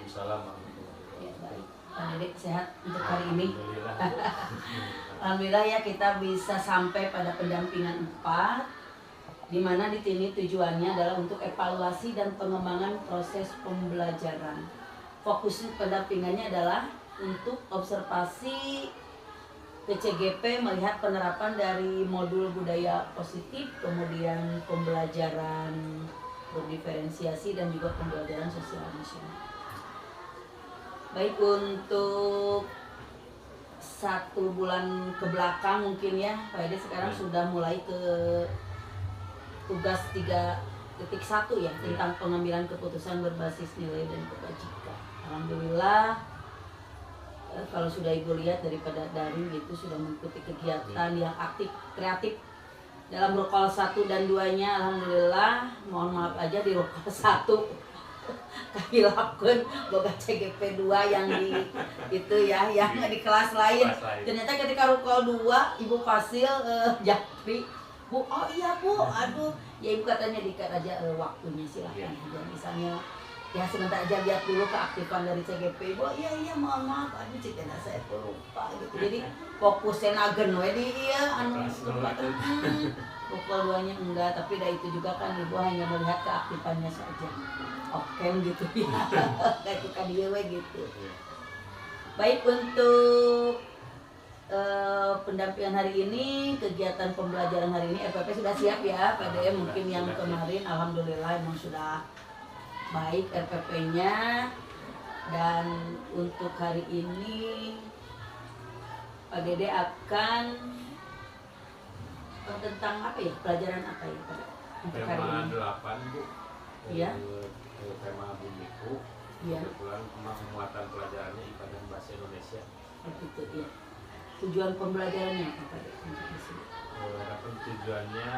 Waalaikumsalam warahmatullahi Ya, wabarakatuh. baik. Pak Dedek sehat untuk hari ini. Alhamdulillah. Alhamdulillah ya, kita bisa sampai pada pendampingan 4, di mana di sini tujuannya adalah untuk evaluasi dan pengembangan proses pembelajaran. Fokus pendampingannya adalah untuk observasi ke CGP, melihat penerapan dari modul budaya positif, kemudian pembelajaran berdiferensiasi dan juga pembelajaran sosial emosional. Baik, untuk 1 bulan ke belakang mungkin ya Pak Ede sekarang sudah mulai ke tugas 3.1 ya, tentang pengambilan keputusan berbasis nilai dan kebajikan. Alhamdulillah, kalau sudah Ibu lihat daripada daring itu sudah mengikuti kegiatan yang aktif, kreatif dalam rokol 1 dan 2-nya. Alhamdulillah, mohon maaf aja di rokol 1 kahilapkeun boga CGP 2 yang di itu ya, yang di kelas lain. Ternyata ketika rokol 2 Ibu Fasil Japri, Bu, oh iya Bu, aduh ya Ibu katanya dikat aja waktunya, silahkan aja misalnya ya sebentar aja lihat dulu keaktifan dari CGP. Bu, iya mohon maaf, aduh citena saya lupa gitu. Jadi fokusnya nagen we di ieu anu rokol 2-nya enggak, tapi dari itu juga kan Ibu hanya melihat keaktifannya saja. Oke gitu ya. Kayak itu kan dia we gitu. Baik, untuk pendampingan hari ini, kegiatan pembelajaran hari ini RPP sudah siap ya Pak De. Mungkin yang kemarin alhamdulillah emang sudah baik RPP-nya. Dan untuk hari ini Pak Dede akan tentang apa ya, pelajaran apa ya Pak? Untuk hari Tema ini 8 Bu. Iya. Tema Bumiku. Iya. Kebetulan muatan pelajarannya IPA dan Bahasa Indonesia. Begitu ya. Tujuan pembelajarannya apa Pak De? Untuk di sini? Tujuannya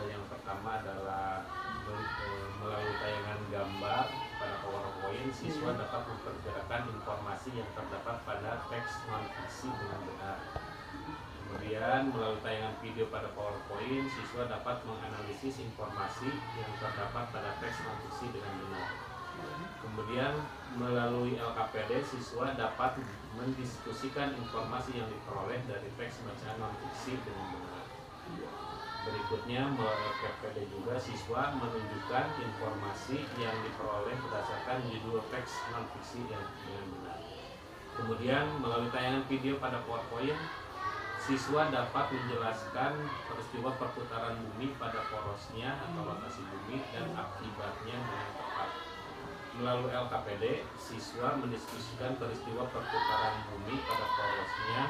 yang pertama adalah melalui tayangan gambar pada PowerPoint, siswa dapat memperkirakan informasi yang terdapat pada teks non-fiksi dengan benar. Kemudian melalui tayangan video pada PowerPoint, siswa dapat menganalisis informasi yang terdapat pada teks non-fiksi dengan benar. Kemudian melalui LKPD, siswa dapat mendiskusikan informasi yang diperoleh dari teks bacaan non-fiksi dengan benar. Berikutnya melalui LKPD juga siswa menunjukkan informasi yang diperoleh berdasarkan judul teks non-fiksi yang dengan benar. Kemudian melalui tayangan video pada PowerPoint, siswa dapat menjelaskan peristiwa perputaran bumi pada porosnya atau rotasi bumi dan akibatnya dengan tepat. Melalui LKPD, siswa mendiskusikan peristiwa perputaran bumi pada porosnya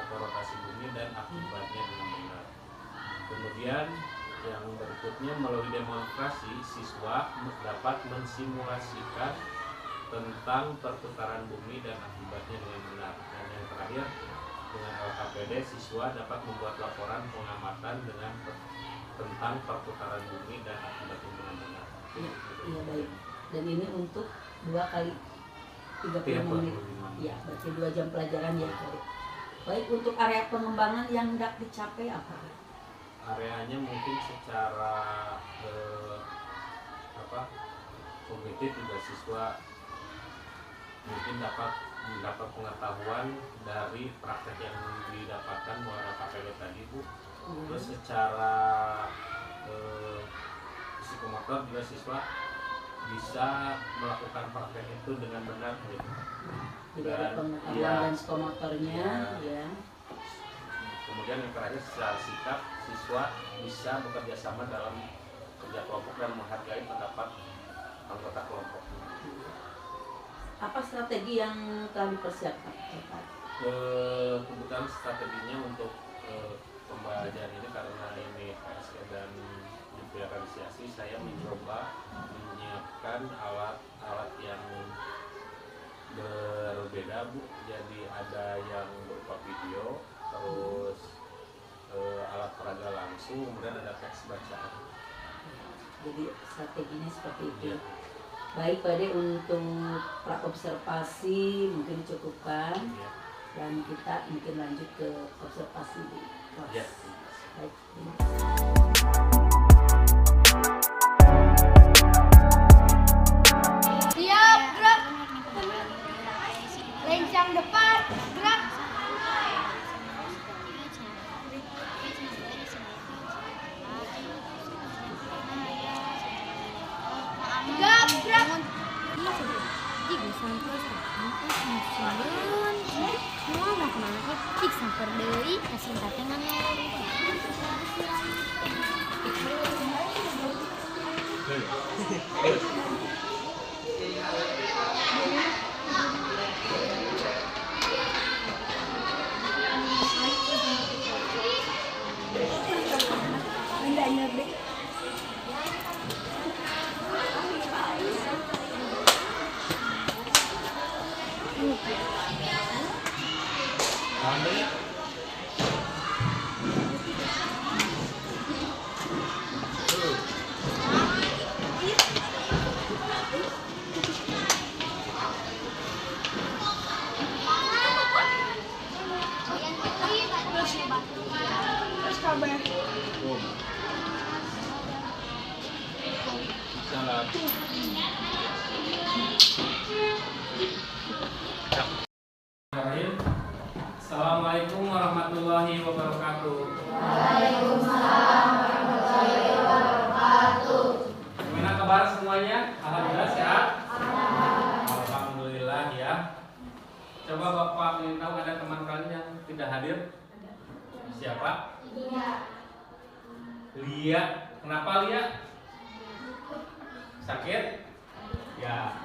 atau rotasi bumi dan akibatnya dengan benar. Kemudian yang berikutnya melalui demonstrasi, siswa dapat mensimulasikan tentang perputaran bumi dan akibatnya dengan benar. Dan yang terakhir, dengan LKPD, siswa dapat membuat laporan pengamatan tentang perputaran bumi dan akibatnya dengan benar. Iya baik. Dan ini untuk 2 kali 30 menit. Ya, berarti 2 jam pelajaran ya. Baik, untuk area pengembangan yang hendak dicapai apa? Areanya mungkin secara kognitif juga siswa mungkin dapat mendapat pengetahuan dari praktek yang didapatkan melalui KPD tadi Bu. Terus secara psikomotor juga siswa bisa melakukan praktek itu dengan benar gitu. Jadi ada pengetahuan dan psikomotornya ya. Kemudian yang terakhir secara sikap, siswa bisa bekerja sama dalam kerja kelompok dan menghargai pendapat anggota kelompok. Apa strategi yang telah dipersiapkan? Kebetulan strateginya untuk pembelajaran ini karena ini PSE dan diferensiasi, saya mencoba menyiapkan alat-alat yang berbeda Bu. Jadi ada yang berupa video, terus alat peraga langsung, kemudian ada teks bacaan. Jadi strateginya seperti itu. Baik Pak De, untuk praobservasi mungkin cukupkan dan kita mungkin lanjut ke observasi di kelas. Baik. Siap, gerak. sampai semua mau kemana sih? Cik samper deui kasih tatengan Assalamualaikum warahmatullahi wabarakatuh. Gimana kabar semuanya? Alhamdulillah sehat? Alhamdulillah ya. Coba Bapak ingin tahu ada teman kalian yang tidak hadir? Siapa? Lia. Kenapa Lia? Sakit? Ya.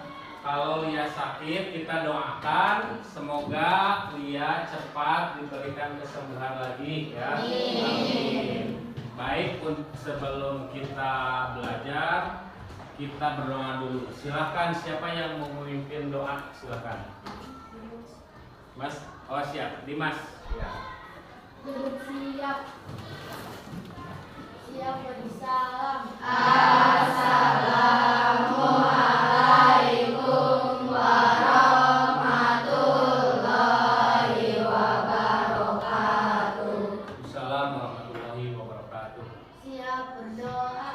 Kalau Lia sakit, kita doakan semoga Lia cepat diberikan kesembuhan lagi ya. Amin. Baik, sebelum kita belajar, kita berdoa dulu. Silahkan siapa yang mau memimpin doa, silahkan. Mas, oh siap, Dimas. Ya. Siap. Siap bersalam. Assalamualaikum warahmatullahi wabarakatuh. Assalamualaikum warahmatullahi wabarakatuh. Siap berdoa.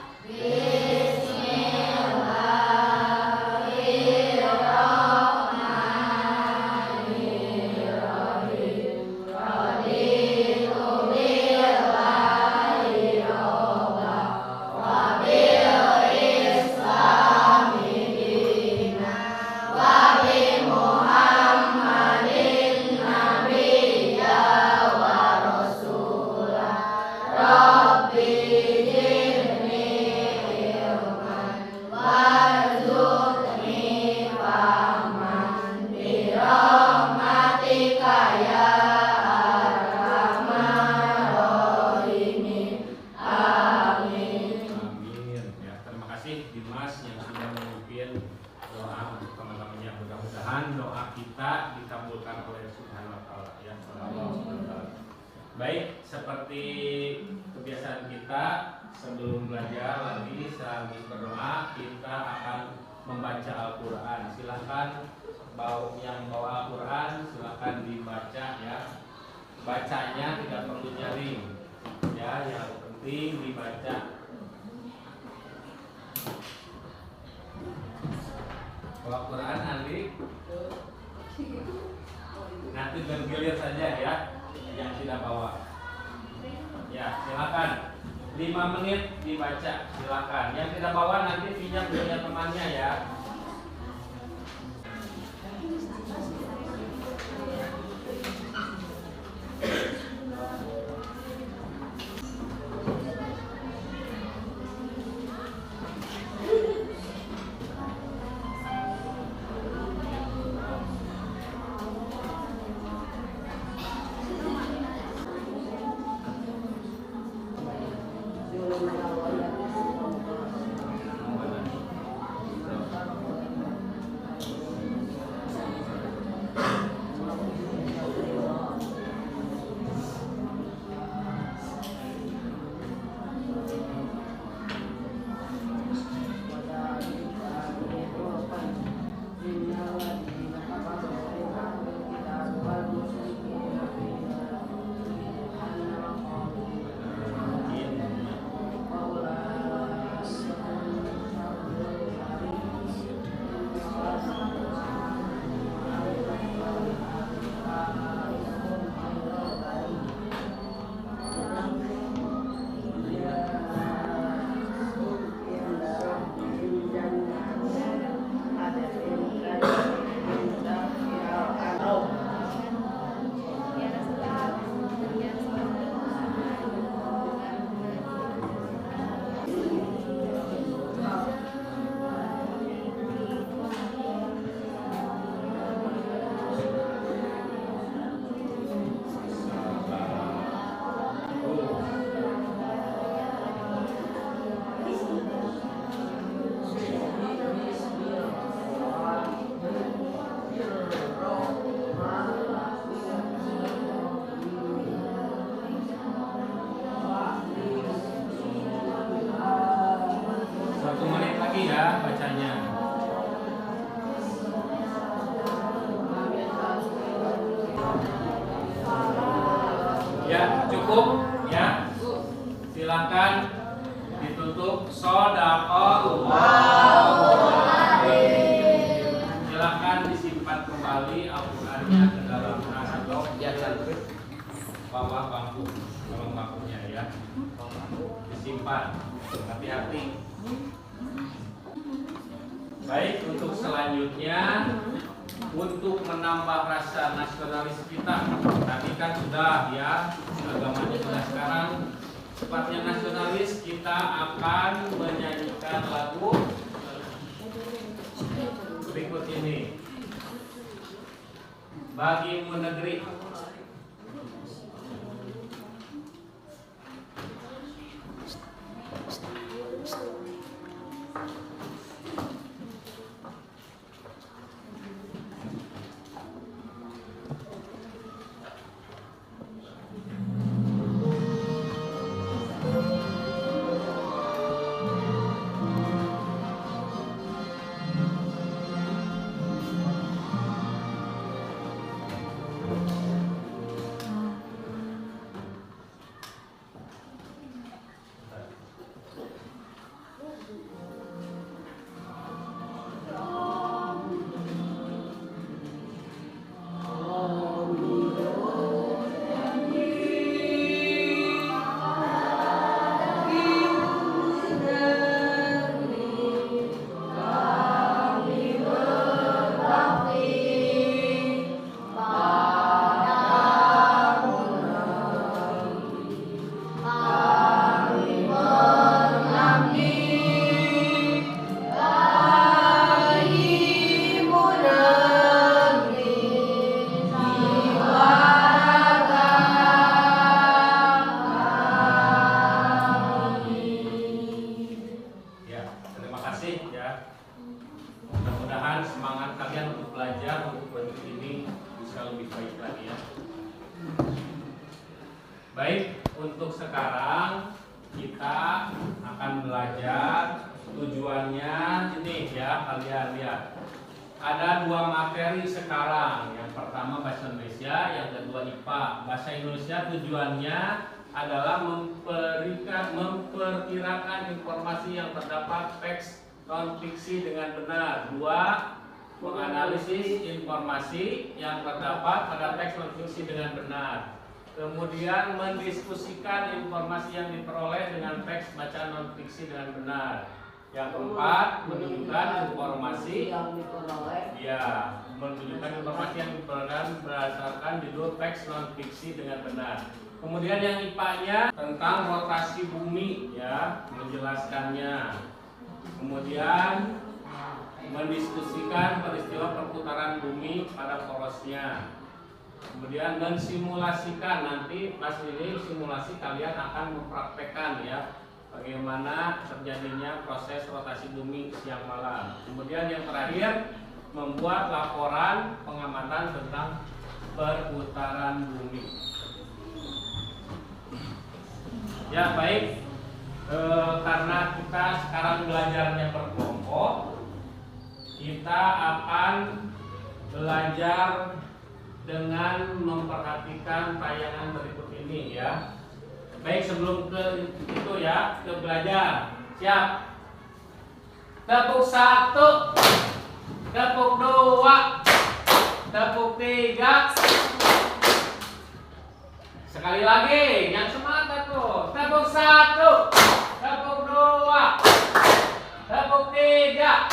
Baik, seperti kebiasaan kita sebelum belajar lagi sambil berdoa kita akan membaca Al-Quran. Silahkan yang bawa Al-Quran silahkan dibaca ya. Bacanya tidak perlu nyaring ya, yang penting dibaca. Bawa Quran Andi, nanti bergilir saja ya yang tidak bawa. Ya, silakan. 5 menit dibaca, silakan. Yang tidak bawa nanti pinjam punya temannya ya. Cukup ya. Silakan ditutup. Shadaqallahul. Silakan disimpan kembali Al-Qur'annya ke dalam handuk bawah bangku, tolong bangkunya ya. Disimpan. Hati-hati. Baik, untuk selanjutnya untuk menambah rasa nasionalis kita. Tadi kan sudah ya, agamanya sudah. Sekarang sifatnya nasionalis, kita akan menyanyikan lagu berikut ini. Bagimu negeri. Baik, untuk sekarang kita akan belajar. Tujuannya ini ya, kalian lihat. Ada dua materi sekarang. Yang pertama bahasa Indonesia, yang kedua IPA. Bahasa Indonesia tujuannya adalah memperkirakan informasi yang terdapat teks non fiksi dengan benar. Dua, menganalisis informasi yang terdapat pada teks non fiksi dengan benar. Kemudian mendiskusikan informasi yang diperoleh dengan teks bacaan non fiksi dengan benar. Yang keempat, menunjukkan informasi yang diperoleh. Ya, menunjukkan informasi yang diperoleh berdasarkan judul teks non fiksi dengan benar. Kemudian yang IPA-nya tentang rotasi bumi, ya, menjelaskannya. Kemudian mendiskusikan peristiwa perputaran bumi pada porosnya. Kemudian mensimulasikan, nanti pas ini simulasi kalian akan mempraktekkan ya bagaimana terjadinya proses rotasi bumi siang malam. Kemudian yang terakhir membuat laporan pengamatan tentang perputaran bumi. Ya baik, karena kita sekarang belajarnya berkelompok, kita akan belajar dengan memperhatikan tayangan berikut ini ya. Baik, sebelum ke itu ya, ke belajar. Siap? Tepuk 1, tepuk 2, tepuk 3. Sekali lagi, yang semangat tuh. Tepuk 1, tepuk 2, tepuk 3.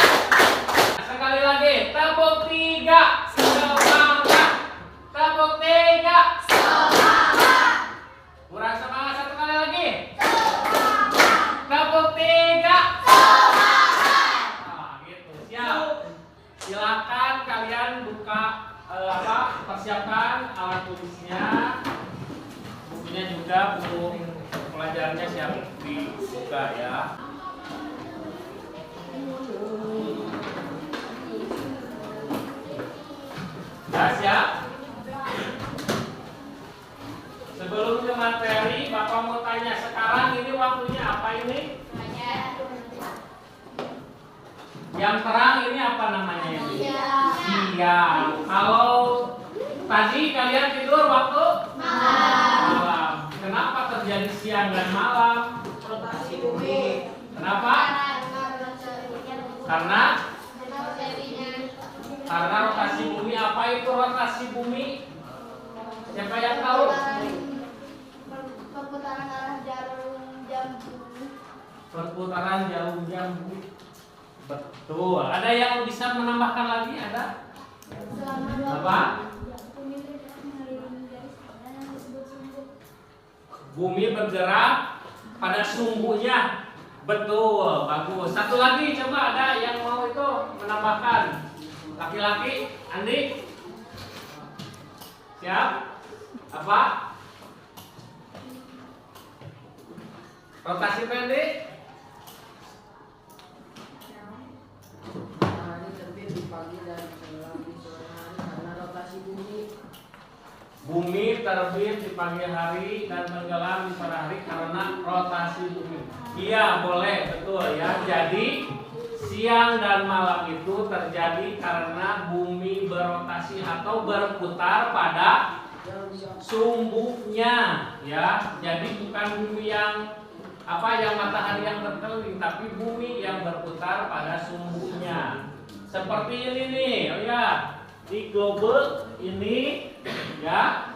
Sekali lagi, tepuk 3. Semangat. Tepuk 3. Semangat. Kurang semangat, satu kali lagi. Tepuk 3. Semangat. Nah, gitu. Siap. Silakan kalian buka persiapkan alat tulisnya. Bukunya juga, buku pelajarannya siap dibuka ya. Sudah siap? Sebelum ke materi, Bapak mau tanya, sekarang ini waktunya apa ini? Yang terang ini apa namanya ini? Siang. Kalau tadi kalian tidur waktu malam. Kenapa Kenapa terjadi siang dan malam? Rotasi bumi. Kenapa? Karena rotasi bumi. Apa itu rotasi bumi? Siapa yang tahu? Perputaran arah jarum jam bumi. Perputaran jarum jam bumi. Betul. Ada yang bisa menambahkan lagi? Ada? Apa? Bumi bergerak pada sumbunya. Betul, bagus. Satu lagi, coba ada yang mau itu menambahkan. Laki-laki, Andi. Siap? Apa? Rotasi pendek. Matahari terbit di pagi dan tenggelam di sore hari karena rotasi bumi. Bumi terbit di pagi hari dan tenggelam di sore hari karena rotasi bumi. Iya, boleh, betul ya. Jadi siang dan malam itu terjadi karena bumi berotasi atau berputar pada sumbunya, ya. Jadi bukan bumi yang matahari yang berkeliling, tapi bumi yang berputar pada sumbunya. Seperti ini nih, oh ya, di globe ini, ya,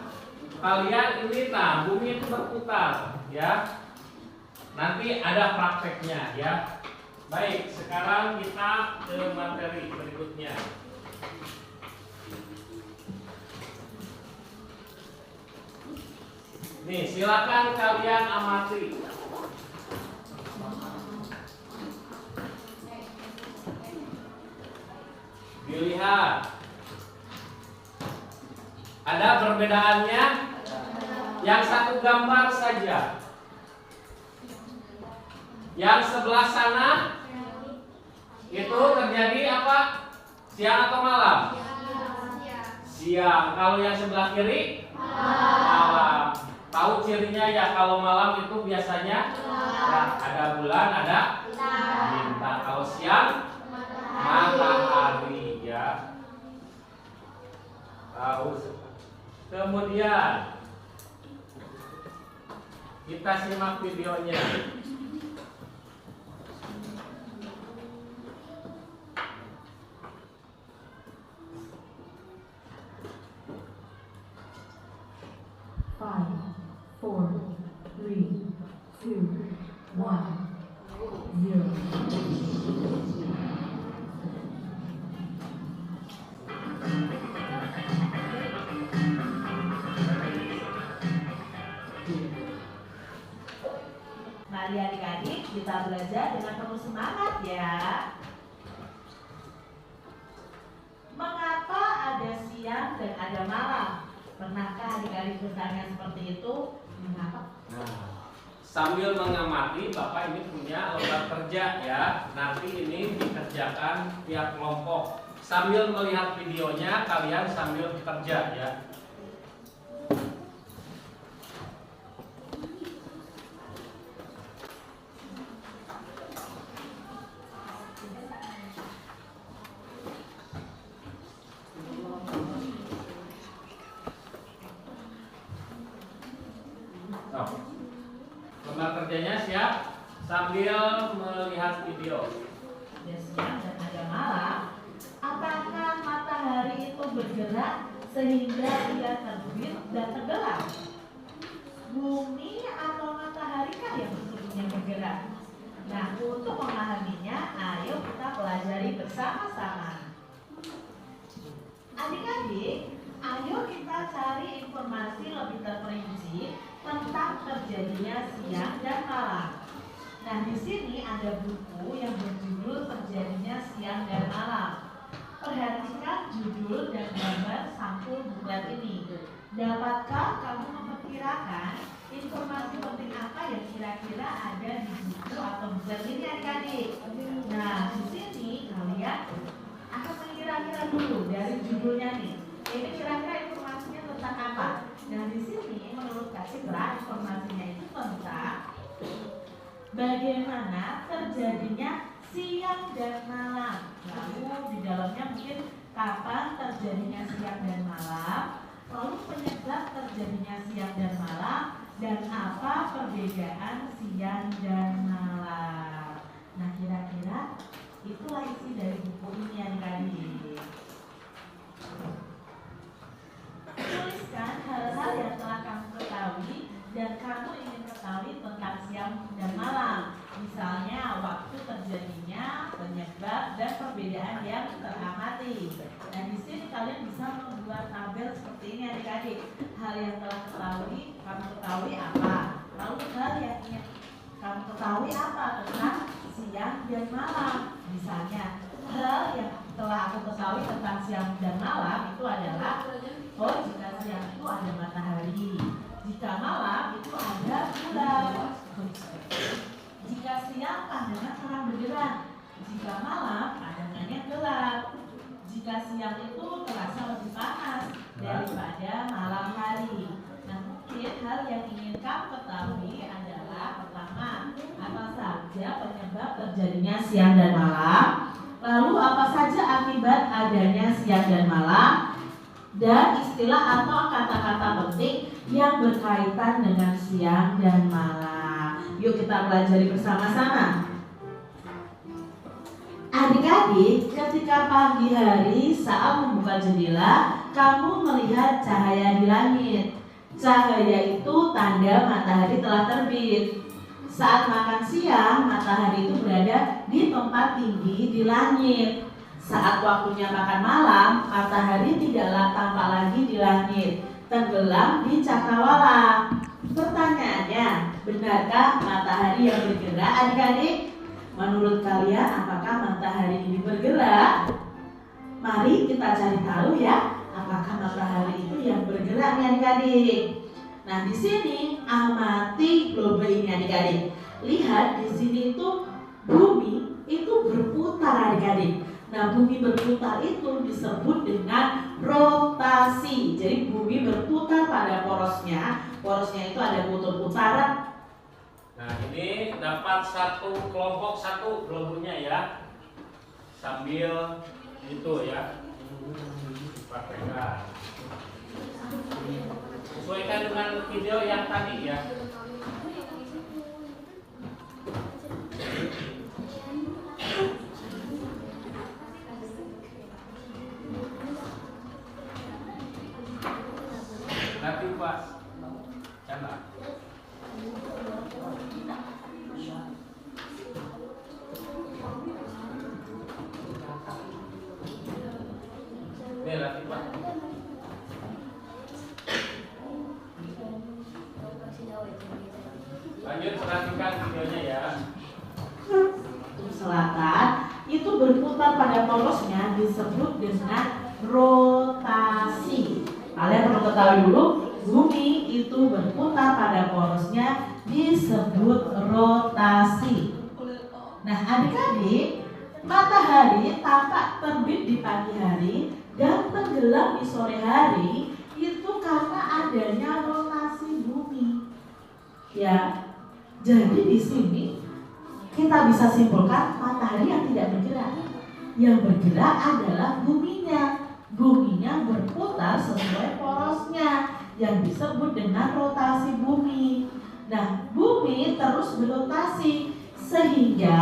kalian ini, nah, bumi itu berputar, ya. Nanti ada prakteknya, ya. Baik, sekarang kita ke materi berikutnya. Nih, silakan kalian amati. Dilihat. Ada perbedaannya? Yang satu gambar saja. Yang sebelah sana itu terjadi apa? Siang atau malam? Siang. Kalau yang sebelah kiri? Malam. Tahu cirinya ya, kalau malam itu biasanya ya, ada bulan, ada bintang. Kalau siang matahari, ya. Tahu. Kemudian kita simak videonya. Five, four, three, two, one, zero. Mari adik-adik kita belajar dengan penuh semangat ya. Mengapa ada siang dan ada malam? Pernahkah adik-adik bertanya seperti itu? Mengapa? Nah, sambil mengamati, Bapak ini punya lembar kerja ya. Nanti ini dikerjakan tiap kelompok. Sambil melihat videonya, kalian sambil bekerja ya. Lembar kerjanya siap, sambil melihat video. Ada siang dan ada malam. Apakah matahari itu bergerak sehingga ia terbit dan tenggelam? Bumi atau matahari kah yang sesungguhnya bergerak? Nah, untuk memahaminya, ayo kita pelajari bersama-sama. Adik-adik, ayo kita cari informasi lebih terperinci tentang terjadinya siang dan malam. Nah, di sini ada buku yang berjudul Terjadinya Siang dan Malam. Perhatikan judul dan gambar sampul buklet ini. Dapatkah kamu memperkirakan informasi penting apa yang kira-kira ada di buku atau buklet ini, adik-adik? Nah, di sini kalian akan mengira-kira dulu dari judulnya nih. Ini kira-kira informasinya tentang apa? Nah, di sini menurut Kak Citra informasinya itu tentang bagaimana terjadinya siang dan malam. Lalu di dalamnya mungkin kapan terjadinya siang dan malam, lalu penyebab terjadinya siang dan malam, dan apa perbedaan siang dan malam. Nah, kira-kira itulah isi dari buku ini yang tadi. Tuliskan hal-hal yang telah kamu ketahui dan kamu ingin ketahui tentang siang dan malam. Misalnya waktu terjadinya, penyebab, dan perbedaan yang teramati. Nah, di sini kalian bisa membuat tabel seperti ini adik-adik. Hal yang telah kamu ketahui apa? Lalu hal yang ingin kamu ketahui apa tentang siang dan malam. Misalnya, hal yang telah aku ketahui tentang siang dan malam itu adalah jika siang itu ada matahari, jika malam itu ada bulan. Jika siang pandangan terang benderang, jika malam pandangannya gelap. Jika siang itu terasa lebih panas daripada malam hari. Nah, mungkin hal yang ingin kamu ketahui adalah pertama, apa saja penyebab terjadinya siang dan malam, lalu apa saja akibat adanya siang dan malam, dan istilah atau kata-kata penting yang berkaitan dengan siang dan malam. Yuk kita pelajari bersama-sama. Adik-adik, ketika pagi hari saat membuka jendela, kamu melihat cahaya di langit. Cahaya itu tanda matahari telah terbit. Saat makan siang, matahari itu berada di tempat tinggi di langit. Saat waktunya makan malam, matahari tidaklah tampak lagi di langit, tenggelam di cakrawala. Pertanyaannya, benarkah matahari yang bergerak adik-adik? Menurut kalian apakah matahari ini bergerak? Mari kita cari tahu ya, apakah matahari itu yang bergerak nih adik-adik. Nah, di sini amati globe ini adik-adik. Lihat di sini itu bumi itu berputar adik-adik. Nah, bumi berputar itu disebut dengan rotasi. Jadi bumi berputar pada porosnya. Porosnya itu ada putar-putaran. Nah, ini dapat satu kelompok satu globusnya ya. Sambil itu ya. Praktekkan. Sesuaikan dengan video yang tadi ya. Nanti Pak Chandra. Ini lagi Pak. Lanjut perhatikan videonya ya. Selatan itu berputar pada porosnya disebut dengan rotasi. Kalian perlu ketahui dulu, bumi itu berputar pada porosnya disebut rotasi. Nah, adik-adik, matahari tampak terbit di pagi hari dan tenggelam di sore hari itu karena adanya rotasi bumi. Ya, jadi di sini kita bisa simpulkan matahari yang tidak bergerak. Yang bergerak adalah buminya. Buminya berputar sesuai porosnya yang disebut dengan rotasi bumi. Nah, bumi terus berotasi sehingga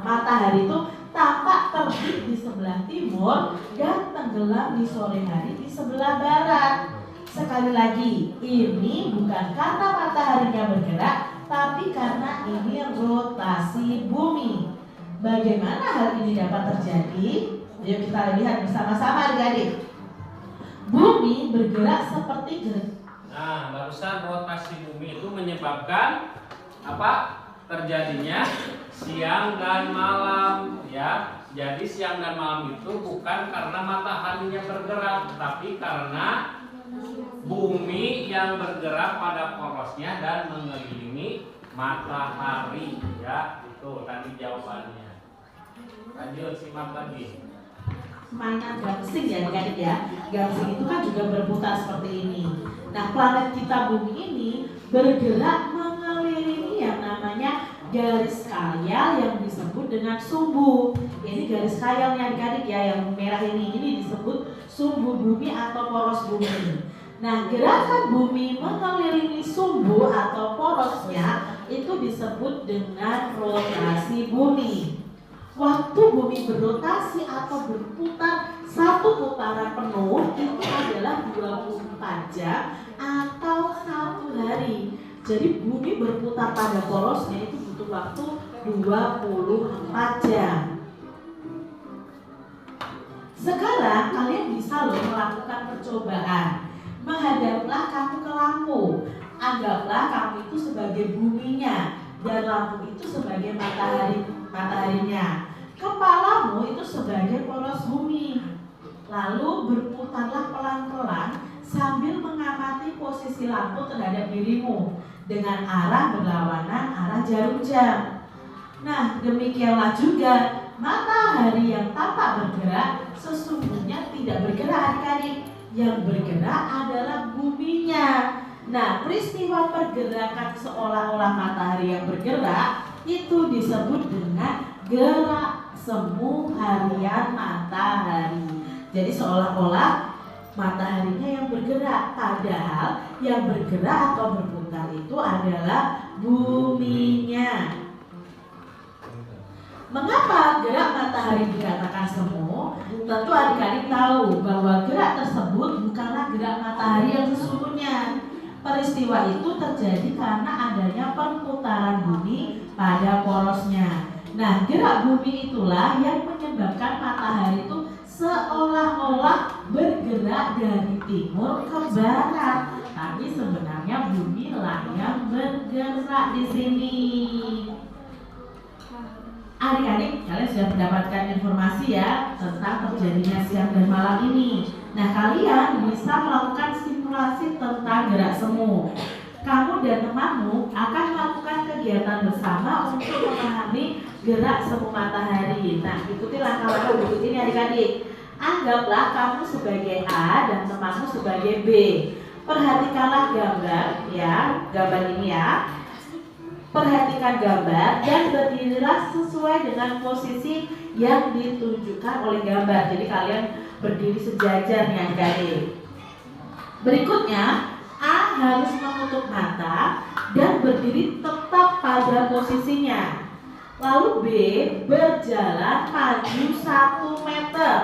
matahari itu tampak terbit di sebelah timur dan tenggelam di sore hari di sebelah barat. Sekali lagi, ini bukan karena mataharinya bergerak, tapi karena ini rotasi bumi. Bagaimana hal ini dapat terjadi? Yuk kita lihat bersama-sama adik-adik. Bumi bergerak seperti gerak. Nah, barusan rotasi bumi itu menyebabkan apa? Terjadinya siang dan malam ya. Jadi siang dan malam itu bukan karena mataharinya bergerak, tapi karena bumi yang bergerak pada porosnya dan mengelilingi matahari ya. Itu tadi jawabannya. Lanjut simak lagi. Mainan gangsing ya adik-adik ya. Gangsing itu kan juga berputar seperti ini. Nah, planet kita bumi ini bergerak mengelilingi yang namanya garis khayal yang disebut dengan sumbu. Ini garis khayalnya adik-adik ya, yang merah ini disebut sumbu bumi atau poros bumi. Nah, gerakan bumi mengelilingi sumbu atau porosnya itu disebut dengan rotasi bumi. Waktu bumi berrotasi atau berputar satu putaran penuh itu adalah 24 jam atau 1 hari. Jadi bumi berputar pada porosnya itu butuh waktu 24 jam. Sekarang kalian bisa loh melakukan percobaan. Menghadaplah kamu ke lampu. Anggaplah kamu itu sebagai buminya dan lampu itu sebagai mataharinya. Kepalamu itu sebagai poros bumi. Lalu berputarlah pelan-pelan sambil mengamati posisi lampu terhadap dirimu dengan arah berlawanan arah jarum jam. Nah, demikianlah juga matahari yang tampak bergerak sesungguhnya tidak bergerak adik-adik. Yang bergerak adalah buminya. Nah, peristiwa pergerakan seolah-olah matahari yang bergerak itu disebut dengan gerak semu harian matahari. Jadi seolah-olah mataharinya yang bergerak, padahal yang bergerak atau berputar itu adalah buminya. Mengapa gerak matahari dikatakan semu? Tentu adik-adik tahu bahwa gerak tersebut bukanlah gerak matahari yang sesungguhnya. Peristiwa itu terjadi karena adanya perputaran bumi pada porosnya. Nah, gerak bumi itulah yang menyebabkan matahari itu seolah-olah bergerak dari timur ke barat. Tapi sebenarnya bumi lah yang bergerak di sini. Adik-adik, kalian sudah mendapatkan informasi ya tentang terjadinya siang dan malam ini. Nah, kalian bisa melakukan simulasi tentang gerak semu. Kamu dan temanmu akan melakukan kegiatan bersama untuk memahami gerak semu matahari. Nah, ikuti langkah-langkah berikut ini adik-adik. Anggaplah kamu sebagai A dan temanmu sebagai B. Perhatikanlah gambar ya, gambar ini ya. Perhatikan gambar dan berdirilah sesuai dengan posisi yang ditunjukkan oleh gambar. Jadi kalian berdiri sejajar nih adik-adik. Berikutnya, A harus menutup mata dan berdiri tetap pada posisinya. Lalu B berjalan maju 1 meter.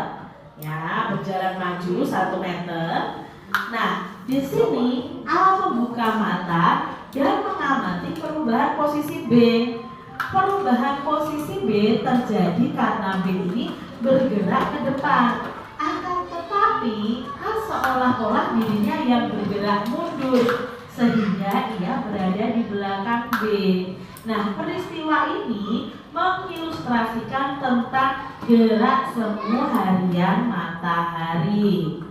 Ya, berjalan maju 1 meter. Nah, di sini A membuka mata dan mengamati perubahan posisi B. Perubahan posisi B terjadi karena B ini bergerak ke depan. Akan tetapi A seolah-olah dirinya yang bergerak mundur sehingga ia berada di belakang B. Nah, peristiwa ini mengilustrasikan tentang gerak semu harian matahari.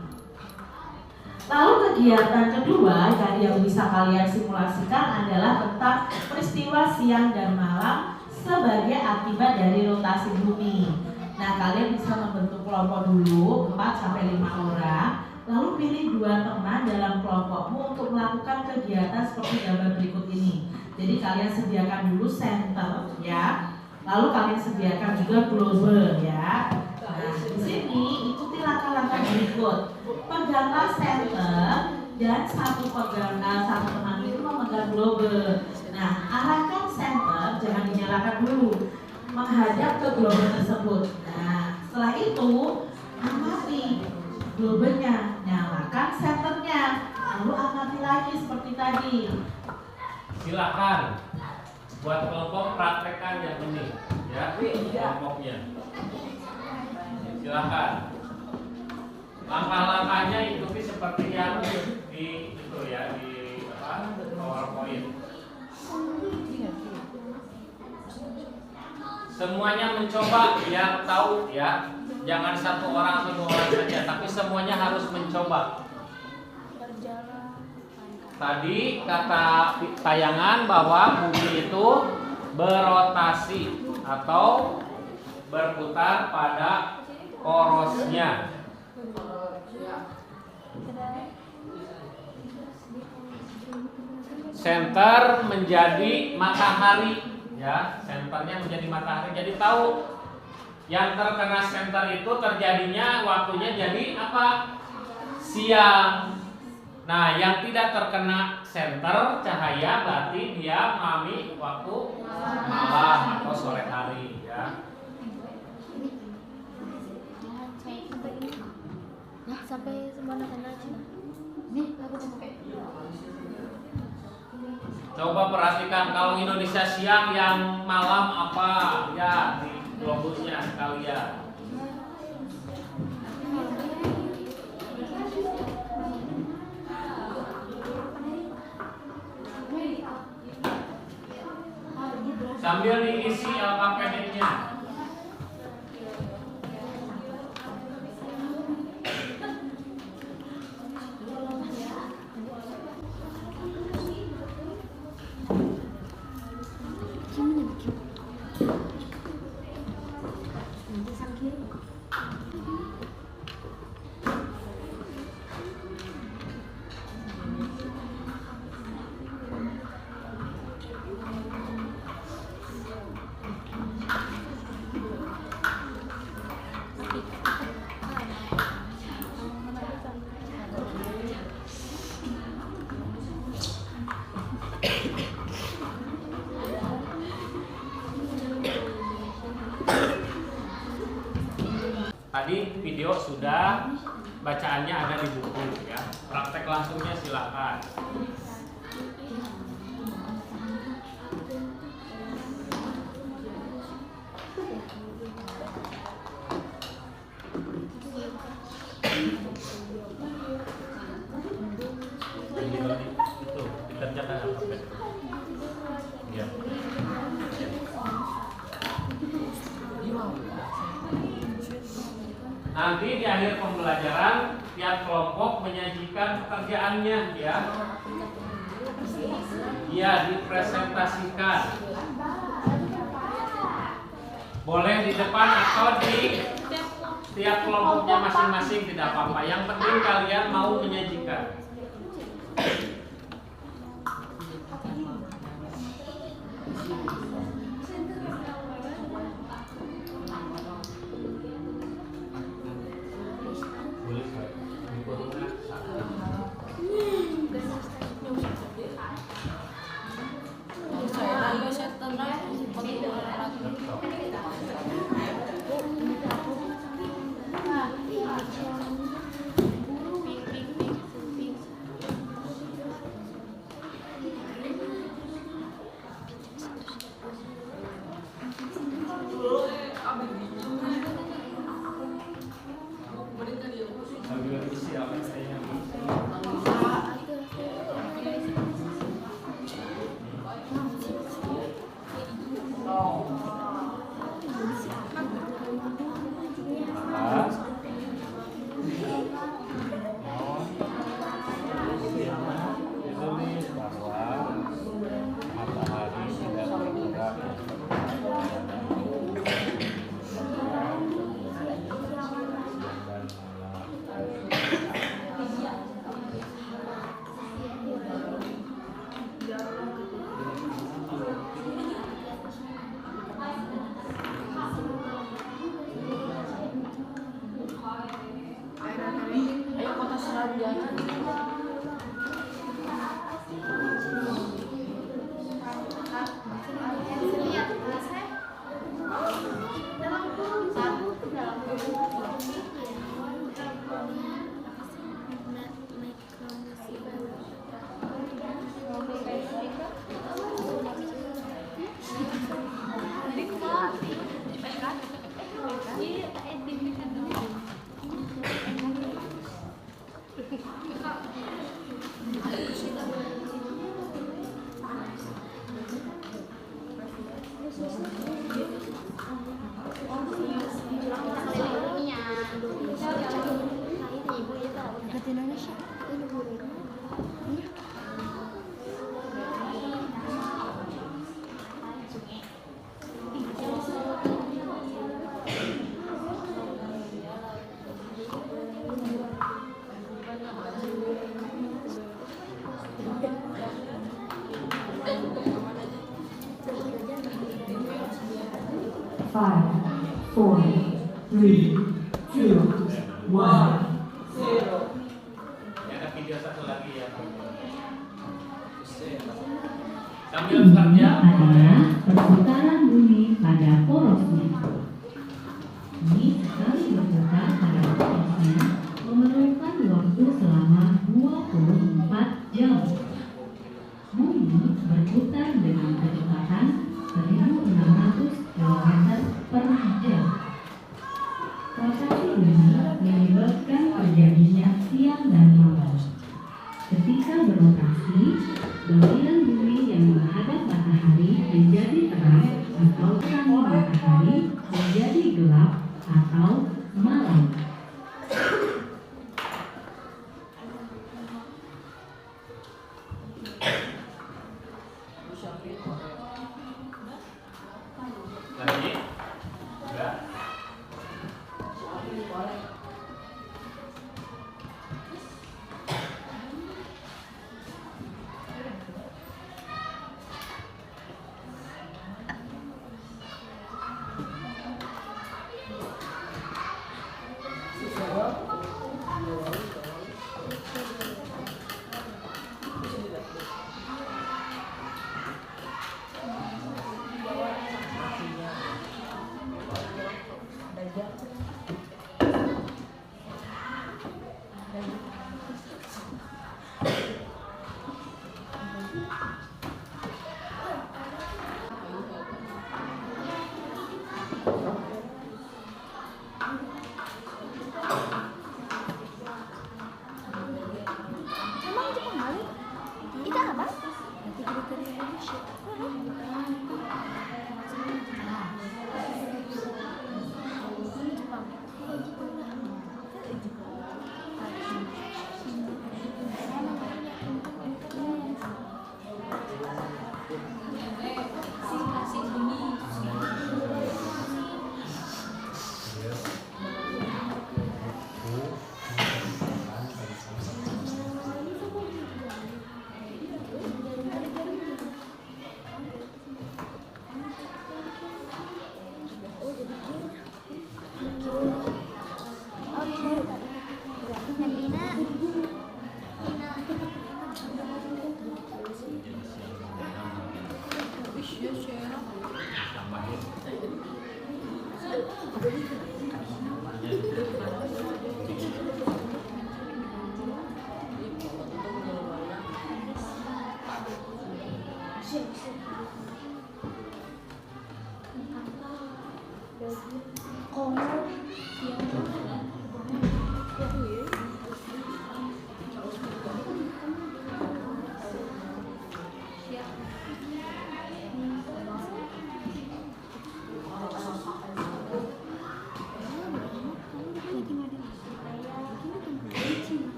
Lalu kegiatan kedua yang bisa kalian simulasikan adalah tentang peristiwa siang dan malam sebagai akibat dari rotasi bumi. Nah, kalian bisa membentuk kelompok dulu 4-5 orang, lalu pilih 2 teman dalam kelompokmu untuk melakukan kegiatan seperti gambar berikut ini. Jadi kalian sediakan dulu center ya, lalu kalian sediakan juga global ya. Nah, di sini ikuti langkah-langkah berikut. Peganglah center dan satu teman itu memegang global. Nah, arahkan center, jangan dinyalakan dulu, menghadap ke global tersebut. Nah, setelah itu amati globalnya, nyalakan centernya, lalu amati lagi seperti tadi. Silakan buat kelompok praktekkan yang ini ya, kelompoknya. Silakan. Langkah-langkahnya ikuti seperti yang di itu ya, di PowerPoint. Semuanya mencoba biar tahu ya. Jangan 1 orang atau 2 orang saja, tapi semuanya harus mencoba. Tadi kata tayangan bahwa bumi itu berotasi atau berputar pada porosnya. Center menjadi matahari ya, senternya menjadi matahari. Jadi tahu yang terkena center itu terjadinya waktunya jadi apa? Siang. Nah, yang tidak terkena senter cahaya berarti dia mengalami waktu malam atau sore hari ya. Nah, sampai semana kena aja. Nih, aku pakai. Coba perhatikan kalau Indonesia siang yang malam apa ya di globusnya sekalian. Sambil diisi LKPD-nya. Tadi video sudah, bacaannya ada di buku ya. Praktek langsungnya silakan. Itu dikerjakan apa? Ya. Nanti di akhir pembelajaran tiap kelompok menyajikan pekerjaannya ya. Ya, dipresentasikan. Boleh di depan atau di tiap kelompoknya masing-masing, tidak apa-apa. Yang penting kalian mau menyajikan. Five, four, three, two, one. Ada video satu lagi ya. Sambil Ini kerja. adalah perputaran bumi pada porosnya. Ini sekali berputar pada porosnya memerlukan waktu selama 24 jam. Bumi berputar dengan kecepatan 1.600 km per jam. Rotasi bumi menyebabkan terjadinya siang dan malam. Ketika berotasi, bauran bumi yang menghadap matahari menjadi terang atau terang matahari menjadi gelap atau malam. Lagi? Udah? Emang Jepang balik? Itu apa? Nanti kita ke Indonesia.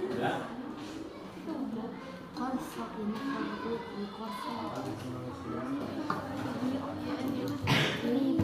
Udah? Korso ini rambut di korso. Ini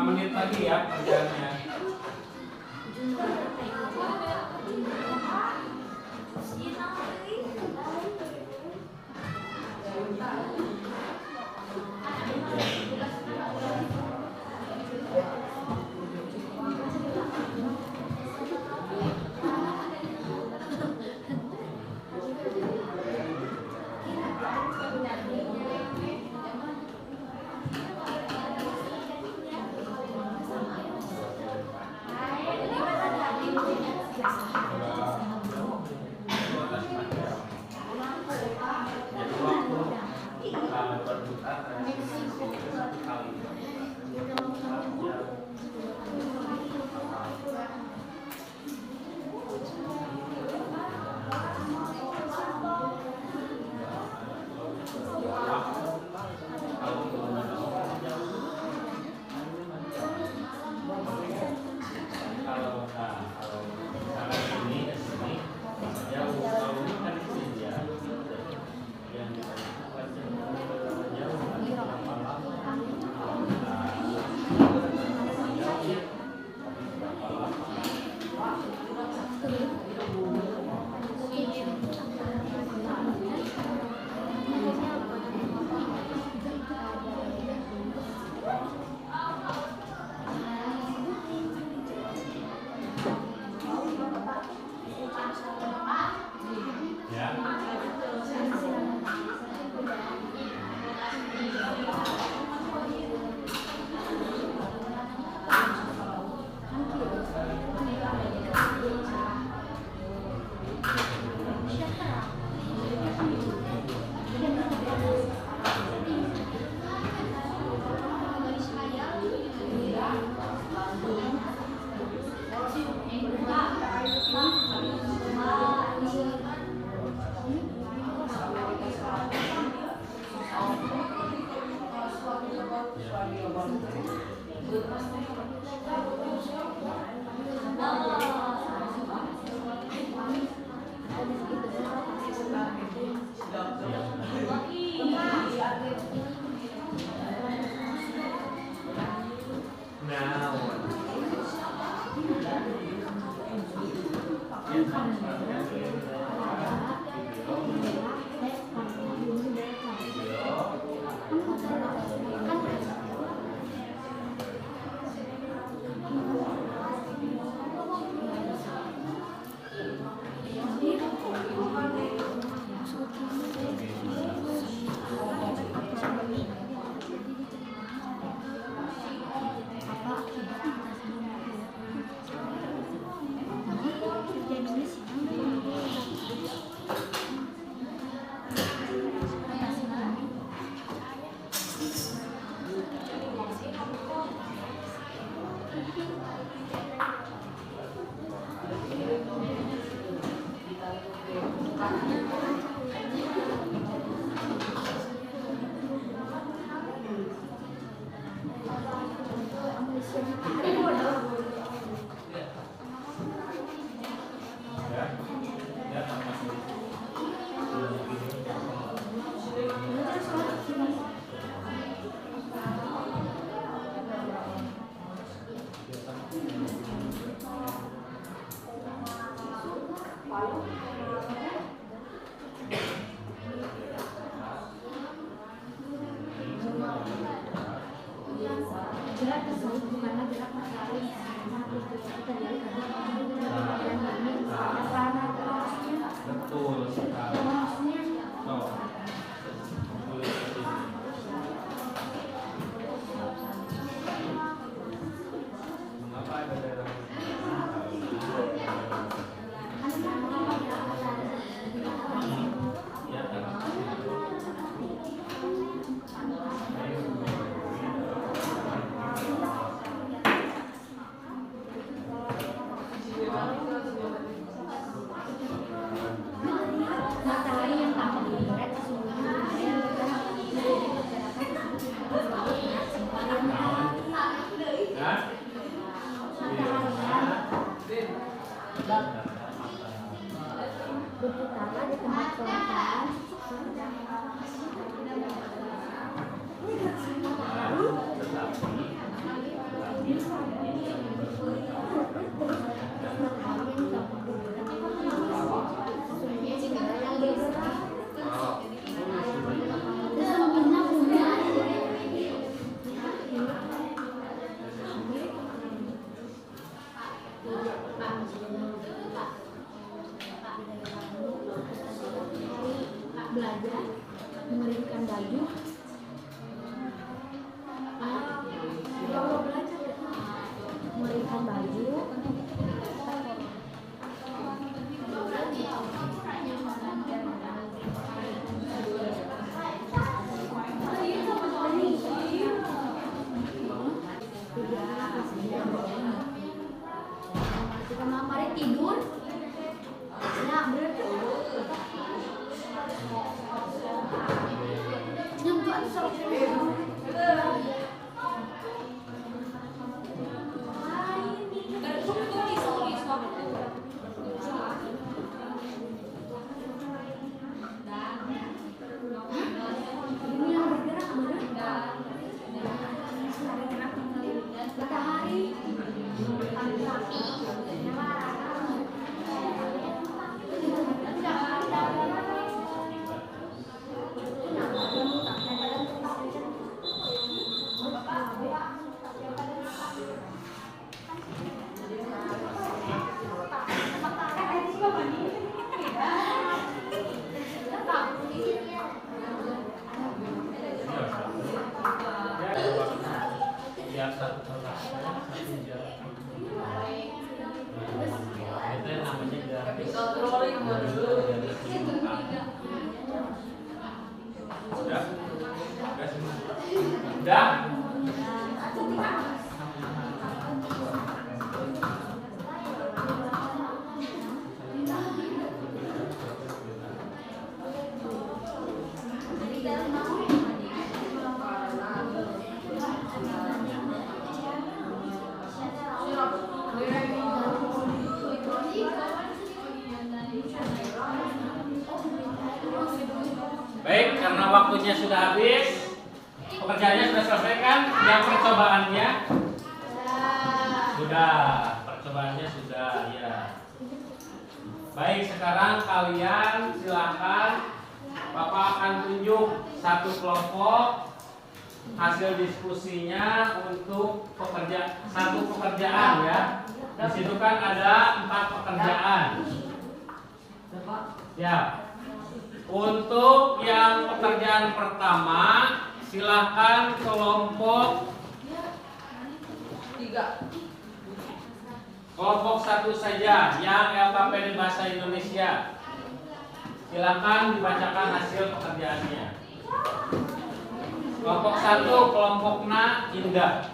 menit lagi ya kerjaannya. Betul sekali. Oh. Mengapa ada daerah matahari yang tampak di barat sesungguhnya yang bergerak berputarlah di tempat kelihatan Belajar mengeringkan baju. Kalau belajar mengeringkan baju. Kemarin tidur. Ya, bener. Matahari. Yang satu kelas, satu jarak. Itu yang namanya garis. Sudah? Sudah? Baik, karena waktunya sudah habis, pekerjaannya sudah selesai kan? Yang percobaannya sudah, percobaannya sudah, ya. Baik, sekarang kalian silakan, Bapak akan tunjuk satu kelompok hasil diskusinya untuk satu pekerjaan ya. Di situ kan ada 4 pekerjaan. Ya. Untuk yang pekerjaan pertama, silakan kelompok 3. Kelompok 1 saja yang LKPD Bahasa Indonesia. Silakan dibacakan hasil pekerjaannya. Kelompok 1, kelompoknya Indah.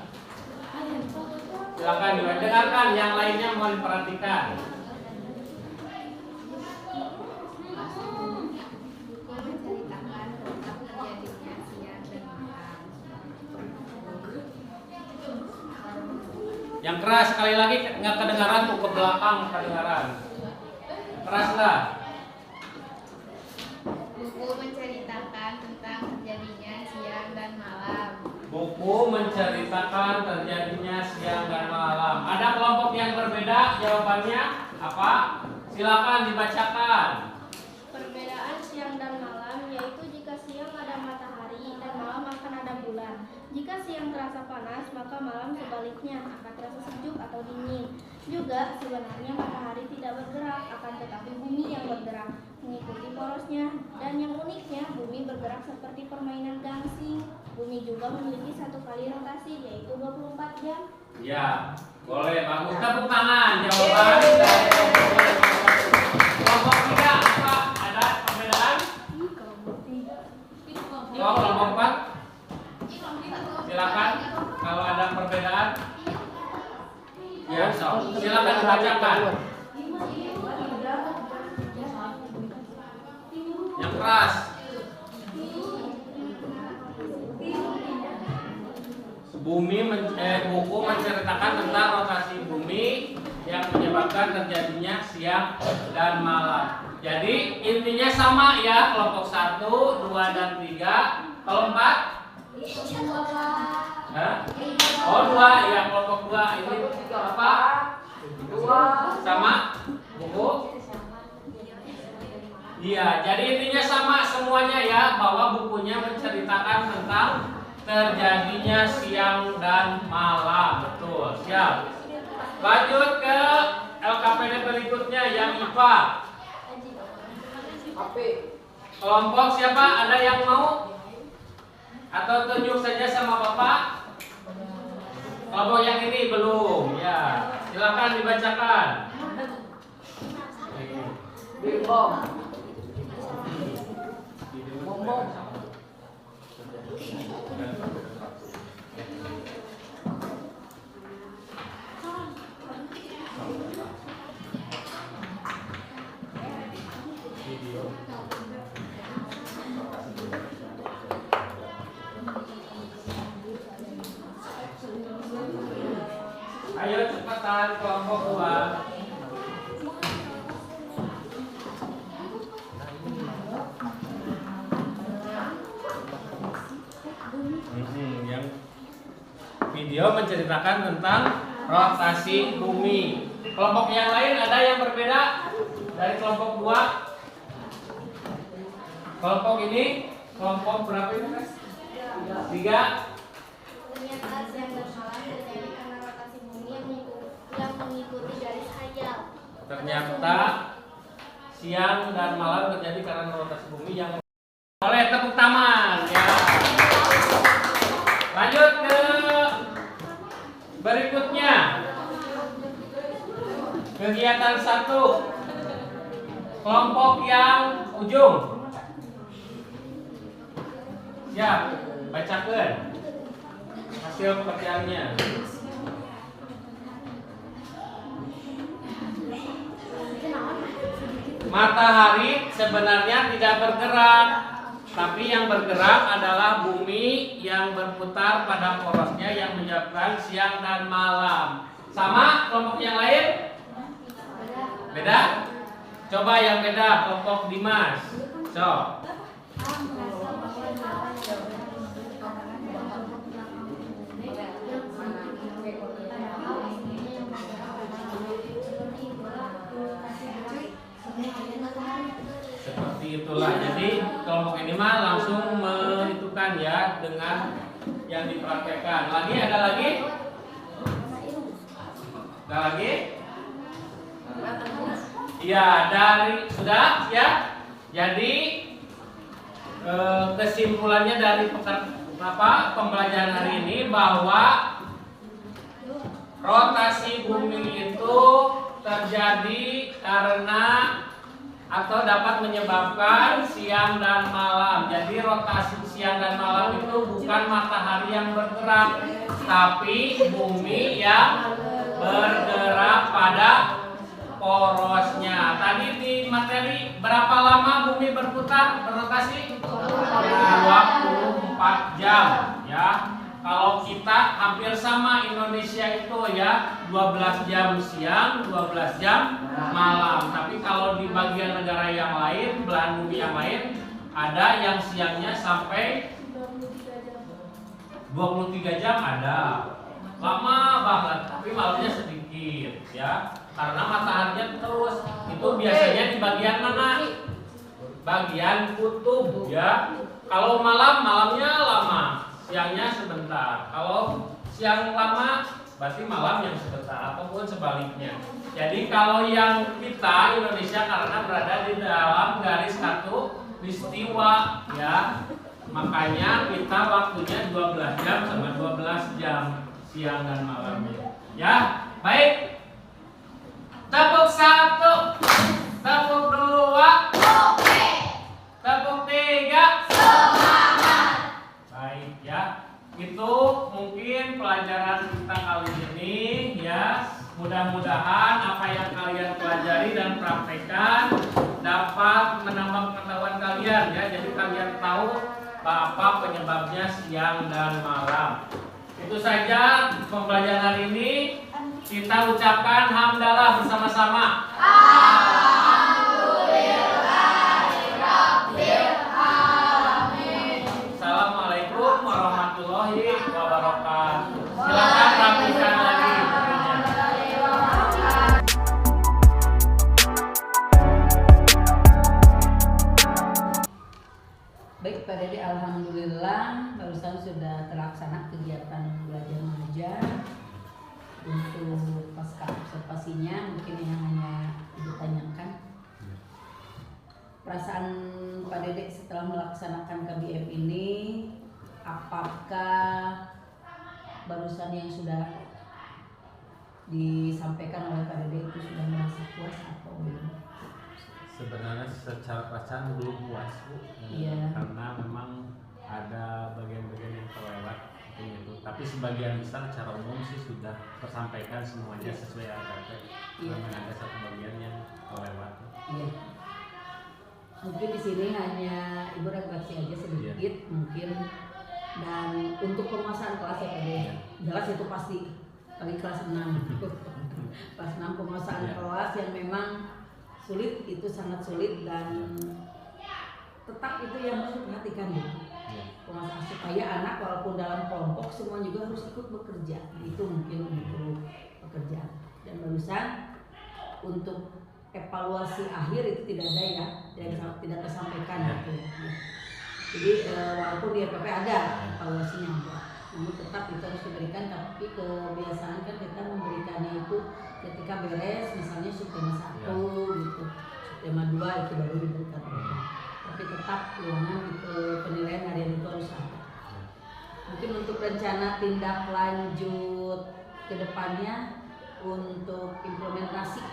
Silakan dengarkan, yang lainnya mohon perhatikan. Yang keras sekali lagi, nggak kedengaran tuh, ke belakang kedengaran. Keras nggak? Buku menceritakan tentang terjadinya siang dan malam. Buku menceritakan terjadinya siang dan malam. Ada kelompok yang berbeda, jawabannya apa? Silakan dibacakan. Perbedaan siang dan malam yaitu jika siang ada matahari dan malam akan ada bulan. Jika siang terasa panas, maka malam sebaliknya akan terasa sejuk atau dingin. Juga sebenarnya matahari tidak bergerak, akan tetapi bumi yang bergerak mengikuti porosnya. Dan yang uniknya, bumi bergerak seperti permainan gangsing. Bumi juga memiliki 1 kali rotasi, yaitu 24 jam. Ya, boleh, bagus. Tepuk tangan jawaban dari kelompok 3 apa? Ada perbedaan? Oh, kelompok 4? Silakan kalau ada perbedaan. Ya, silakan dibacakan. Yang keras. Buku menceritakan tentang rotasi bumi yang menyebabkan terjadinya siang dan malam. Jadi intinya sama ya, kelompok 1, 2, dan 3. Kalau 4? Hah? Oh 2 ya, kelompok 2 ini apa? 2 sama buku. Iya, jadi intinya sama semuanya ya, bahwa bukunya menceritakan tentang terjadinya siang dan malam. Betul, siap. Lanjut ke LKPD berikutnya yang IPA. Kelompok siapa? Ada yang mau? Atau tunjuk saja sama Bapak? Kelompok yang ini belum, ya. Silakan dibacakan. Bom. Ayo cepatan kelompok 2. Yang video menceritakan tentang rotasi bumi. Kelompok yang lain ada yang berbeda dari kelompok 2? Kelompok ini, kelompok berapa ini guys? 3. Ternyata siang dan malam terjadi karena rotasi bumi yang mengikuti garis khayal. Ternyata siang dan malam terjadi karena rotasi bumi yang oleh tepuk tangan ya. Lanjut ke berikutnya. Kegiatan 1. Kelompok yang ujung. Siap, bacakan hasil pekerjaannya. Matahari sebenarnya tidak bergerak, tapi yang bergerak adalah bumi yang berputar pada porosnya yang menyebabkan siang dan malam. Sama kelompok yang lain? Beda? Coba yang beda, kelompok Dimas. So. Seperti itulah. Jadi kelompok ini mah langsung menentukan ya dengan yang dipraktekkan. Lagi ada lagi? Ada lagi? Iya, dari sudah ya. Jadi kesimpulannya dari pembelajaran hari ini bahwa rotasi bumi itu terjadi karena atau dapat menyebabkan siang dan malam. Jadi rotasi siang dan malam itu bukan matahari yang bergerak, tapi bumi yang bergerak pada porosnya. Tadi di materi berapa lama bumi berrotasi? 24 jam ya. Kalau kita hampir sama Indonesia itu ya, 12 jam siang, 12 jam malam. Tapi kalau di bagian negara yang lain, belahan bumi yang lain, ada yang siangnya sampai 23 jam ada. Lama banget, tapi malamnya sedikit ya. Karena mataharinya terus. Itu biasanya di bagian mana? Bagian kutub ya. Kalau malamnya lama, siangnya sebentar. Kalau siang lama, berarti malam yang sebentar ataupun sebaliknya. Jadi kalau yang kita Indonesia karena berada di dalam garis khatulistiwa ya, makanya kita waktunya 12 jam sama 12 jam siang dan malamnya. Ya, baik. Tepuk 1, tepuk 2, oke. Tepuk 3, semangat. Baik ya, itu mungkin pelajaran kita kali ini ya. Mudah-mudahan apa yang kalian pelajari dan praktekkan dapat menambah pengetahuan kalian ya. Jadi kalian tahu apa penyebabnya siang dan malam. Itu saja pembelajaran hari ini. Kita ucapkan hamdalah bersama-sama. Assalamualaikum warahmatullahi wabarakatuh. kegiatan belajar mengajar. Untuk pasca observasinya mungkin yang hanya Ibu tanyakan, perasaan Pak Dedek setelah melaksanakan KBM ini, apakah barusan yang sudah disampaikan oleh Pak Dedek itu sudah merasa puas atau belum? Sebenarnya secara perasaan belum puas, Bu. Iya. Karena memang ada bagian-bagian yang terlewat itu. Tapi sebagian besar secara umum sih sudah tersampaikan semuanya sesuai RPP. Iya. Memang ada satu bagian yang terlewat. Iya. Mungkin di sini hanya Ibu refleksi aja sedikit mungkin, dan untuk penguasaan kelas ya Pak Dedek, jelas itu pasti kali kelas 6 kelas 6 penguasaan kelas yang memang sulit, itu sangat sulit, dan tetap itu yang harus diperhatikan gitu. Penguasaan supaya anak walaupun dalam kelompok semua juga harus ikut bekerja, itu mungkin untuk pekerjaan. Dan barusan untuk evaluasi akhir itu tidak ada ya, dan tidak tersampaikan gitu ya. Jadi walaupun di RPP ada evaluasinya ada, namun tetap itu harus diberikan. Tapi kebiasaan kan kita memberikannya itu ketika beres, misalnya subtema 1 gitu, subtema 2 itu baru diberikan. Tapi tetap ulangan itu penilaian harian itu harus ada. Mungkin untuk rencana tindak lanjut ke depannya untuk implementasi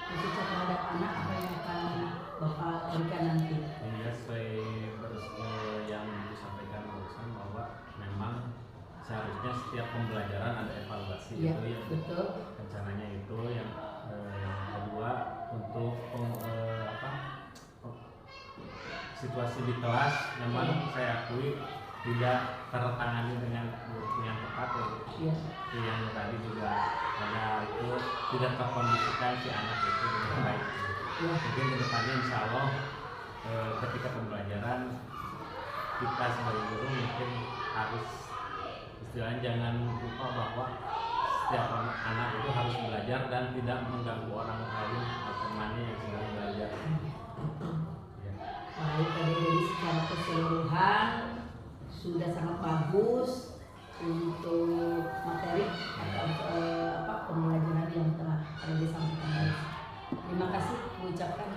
khususnya terhadap anak, apa yang akan Bapak berikan nanti? Ya, sesuai yang disampaikan barusan bahwa memang seharusnya setiap pembelajaran ada evaluasi, Ya, itu yang betul. rencananya itu yang kedua untuk situasi di kelas memang saya akui tidak tertangani dengan yang tepat ya. Iya. Itu yang tadi juga karena itu tidak terkondisikan si anak itu dengan baik. Ya. Mungkin kedepannya insya Allah ketika pembelajaran kita sebagai guru mungkin harus istilahnya jangan lupa bahwa setiap anak itu harus belajar dan tidak mengganggu orang lain atau temannya yang sedang belajar. Ya. Baik, jadi secara keseluruhan sudah sangat bagus untuk materi atau pembelajaran yang telah disampaikan. Terima kasih mengucapkan.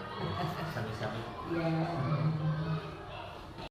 Sami-sami. Ya.